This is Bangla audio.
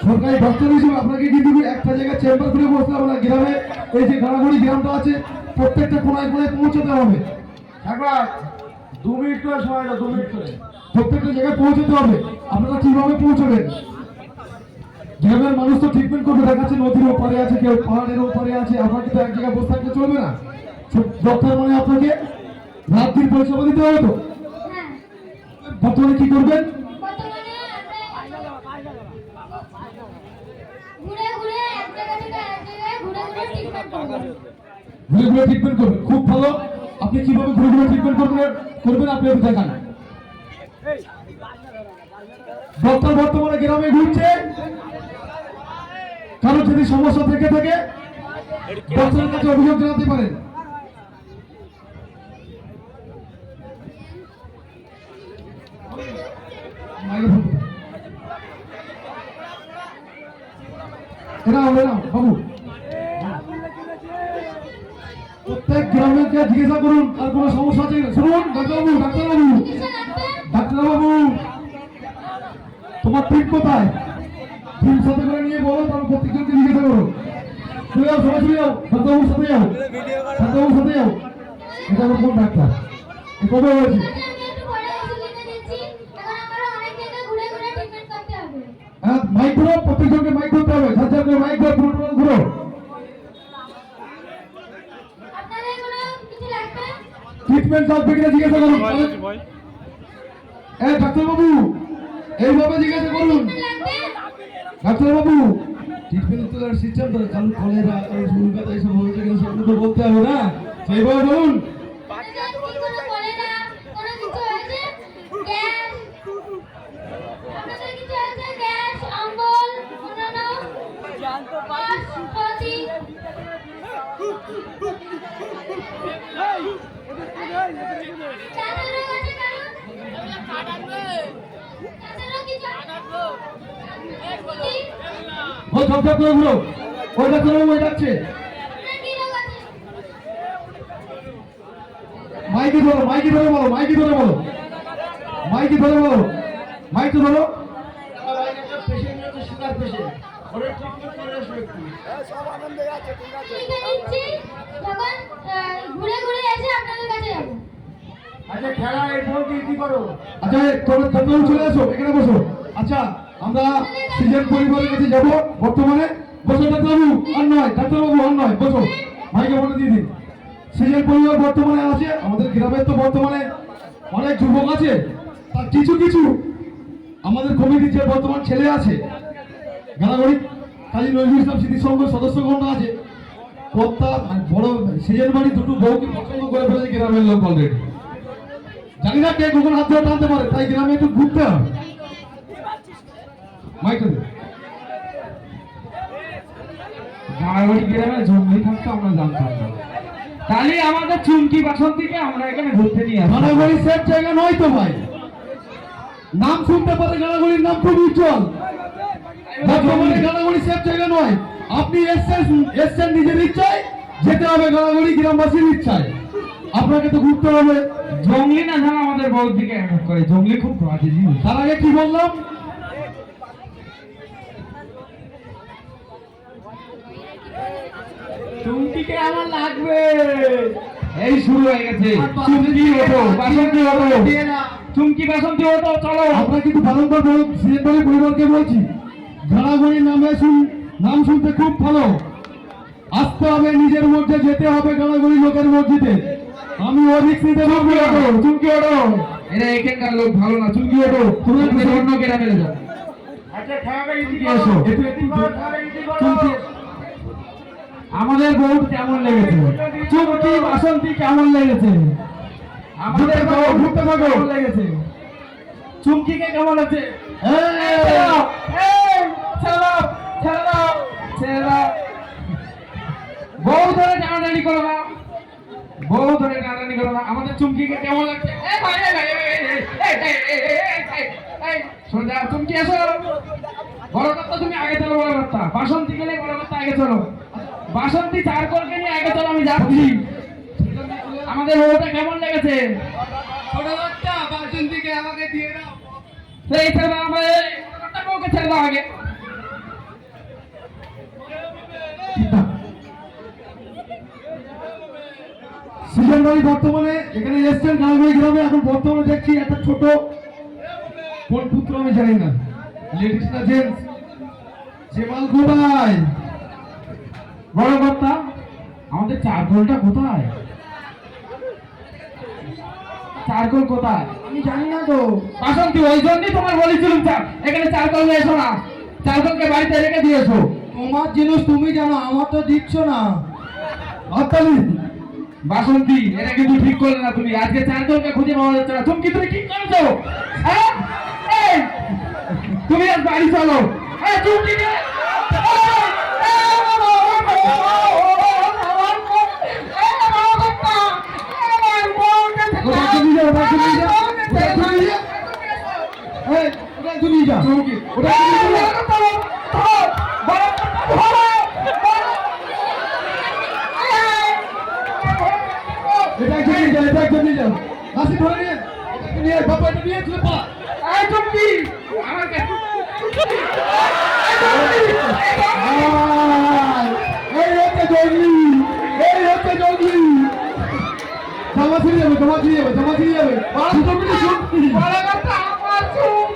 সরকারি দপ্তর হিসেবে আপনাকে কিন্তু একটা জায়গায় চেম্বার খুলে বসতে হবে না। গ্রামে এই যে গাড়াগড়ি গ্রামটা আছে প্রত্যেকটা কোনায় কোনায় পৌঁছতে হবে। একবার 2 মিনিট করে সময় দাও, 2 মিনিট করে প্রত্যেকটা জায়গায় পৌঁছতে হবে। আপনারা কিভাবে পৌঁছবেন? গ্রামের মানুষ তো ট্রিটমেন্ট করবে, দেখাচ্ছে নদীর ওপারে আছে, কেউ পাহাড়ের ওপারে আছে। আপনাকে তো এক জায়গায় বসে থাকলে চলবে না। ডক্টর মানে আপনাকে রাত দিন পরিষেবা দিতে হবে। তো বর্তমানে কি করবেন? ঘুরে ঘুরে এক জায়গা থেকে আরেক জায়গায় ঘুরে ঘুরে ট্রিটমেন্ট করব। ঘুরে ঘুরে ট্রিটমেন্ট করবেন, খুব ভালো। আপনি কিভাবে ঘুরে ঘুরে ট্রিটমেন্ট করবেন আপনি একটু দেখান। ডক্টর বর্তমানে গ্রামে ঘুরছে, কারো যদি সমস্যা থেকে থাকে ডক্টরের কাছে অভিযোগ জানাতে পারেন। বাবু প্রত্যেক গ্রামের জিজ্ঞাসা করুন আর কোনো সমস্যা আছে। শুনুন ডাক্তারবাবু, ডাক্তারবাবু তোমার ট্রিট কোথায়? টিম সাথে করে নিয়ে বলো, তারপর প্রত্যেকজনকে জিজ্ঞাসা করো। চলে যাও, সবাই চলে যাও, ডাক্তারবাবুর সাথে যাও, ডাক্তারবাবুর সাথে যাও। এটা আমার কোন ডাক্তার? কবে হয়েছে? হ্যাঁ, মাইক ঘুরো, প্রত্যেকজনকে মাইক ঘুরতে হবে। ঝাঁঝার করে মাইক ঘুরো, পুরো ঘুরো। ট্রিটমেন্ট লাগবে কিনা জিজ্ঞাসা করুন। ডাক্তারবাবু এইভাবে জিজ্ঞাসা করুন। ডাক্তারবাবু ট্রিটমেন্ট তো সিস্টেম তো কারণ কলেরা সুলকাতা এইসব হয়েছে কিনা সেগুলো তো বলতে হবে না, সেইভাবে বলুন। ওই ডাক্তারবাবু ওই ডাকছে। মাইকে ধরো, মাইকে ধরে বলো, মাইকে ধরে বলো, মাইকে ধরে বলো, মাইকে ধরো। ঘুরে ঘুরে এসে আপনাদের কাছে যাবো। আচ্ছা খেলা এরপর কি করো? আচ্ছা তোমরা ডাক্তারবাবু চলে আসো, এখানে বসো। আচ্ছা আমরা সিজন পরিবারের কাছে যাবো বর্তমানে। বসো ডাক্তারবাবু, আর নয় ডাক্তারবাবু, আর নয়, বসো। মাইকে বলে দিয়ে দিন। সিজন পরিবার বর্তমানে আছে আমাদের গ্রামের, তো বর্তমানে অনেক যুবক আছে, তার কিছু কিছু আমাদের কমিটির যে বর্তমান ছেলে আছে গালাগড়ি কাজী নজরুল ইসলাম স্মৃতি সংঘের সদস্যগণ আছে, কর্তা বড় সিজন বাড়ি দুটো বউকে পছন্দ করে ফেলেছে গ্রামের লোক অলরেডি। জানি না কে কখন হাত ধরে টানতে পারে, তাই গ্রামে একটু ঘুরতে হবে। মাইকে গাড়াগড়ি গ্রামে জঙ্গলি থাকতো আমরা জানতাম না, তাহলে আমাদের চুমকি বাসন্তীকে আমরা এখানে ঘুরতে নিয়ে আসি। গাড়াগড়ি সেফ জায়গা নয় তো ভাই, নাম শুনতে পারে গাড়াগড়ির নাম খুব উজ্জ্বল। বর্তমানে গাড়াগড়ি সেফ জায়গা নয়। আপনি এসছেন নিজের ইচ্ছায়, যেতে হবে গাড়াগড়ি গ্রামবাসীর ইচ্ছায়। আপনাকে তো ঘুরতে হবে। জঙ্গলি না জানা আমাদের বউর দিকে অ্যাটাক করে, জঙ্গলি খুব বাজে জিনিস। তার আগে কি বললাম? চুমকিকে আমার লাগবে। এই শুরু হয়ে গেছে। চুমকি ওঠো, বাসন্তী ওঠো, চুমকি বাসন্তী ওঠো, চলো। আমরা কিন্তু বারংবার সিলেটবাড়ি পরিবারকে বলছি, গাড়াগড়ির নাম শুনতে খুব ভালো। আসতে হবে নিজের মধ্যে, যেতে হবে গাড়াগড়ি লোকের মসজিদে। আমি অধিক নিতে পারবো। চুমকি ওঠো, এরা এখানকার লোক ভালো না। চুমকি ওঠো, তুমি অন্য গ্রামে যাও। আচ্ছা খেলাটা ইজি চুমকি করো, এসো। খেলাটা ইজি করো। চুমকি আমাদের বউ কেমন লেগেছে? চুমকি বাসন্তী কেমন লেগেছে? আমাদের বউ ঘুরতে থাকো কেমন লেগেছে? চুমকিকে কেমন লাগছে? বউ ধরে টানাটানি করো না, বউ ধরে টানাটানি করো না। আমাদের চুমকিকে কেমন লাগছে? সোজা চুমকি এসো। বড় কথা তুমি আগে চলো, বড় কথা। বাসন্তী গেলে বড় কথা আগে চলো। বাসন্তী চার করকে নিয়ে আগে চলো, আমি যাচ্ছি। আমাদের বউটা কেমন লেগেছে? ছোট বাচ্চা বাসন্তীকে আমাকে দিয়ে দাও। সেই ছেড়ে দাও, আমাদের বউকে ছেড়ে দাও আগে। ঠিক না। সিজন ভাই বর্তমানে এখানে এসছেন গ্রামে গ্রামে, এখন বর্তমানে দেখছি একটা ছোট কোন পুত্র আমি জানি না, লেডিস না জেন্টস, জেমাল কোথায়? বড় কর্তা আমাদের চারকোলটা কোথায়? চারকোল কোথায়? আমি জানি না তো। বাসন্তী, ওই জন্যই তোমার বলেছিলাম এখানে চারকোল নিয়ে এসো না, চারকোলকে বাড়িতে রেখে দিয়েছো। তোমার জিনিস তুমি জানো, আমার তো দিচ্ছ না। হাততালি। বাসন্তী, এটা কিন্তু ঠিক করলে না তুমি। আজকে চারজনকে খুঁজে পাওয়া যাচ্ছে না, তুমি কি তুমি ঠিক করেছো? হ্যাঁ? এই, তুমি আজ বাড়ি চলো। এই, তুমি ঠিক আছে? ওটা তুমি যাও, ওটা তুমি যাও, ওটা তুমি যাও। এই, ওটা তুমি যাও। ওটা তুমি যাও। এটা একজন নিয়ে যাও, এটা একজন নিয়ে যাও। লাসি ধরে নিয়ে, এটাকে নিয়ে আয়, বাবা এটা নিয়ে চলে পা। এই, চুপটি, আমার কাছে আয়, এই হচ্ছে জঙ্গলি, এই হচ্ছে জঙ্গলি। জামা ছিঁড়ে যাবে, জামা ছিঁড়ে যাবে, জামা ছিঁড়ে যাবে। দুটো মিনিট শুনছি। বড় কথা, আমার চুপ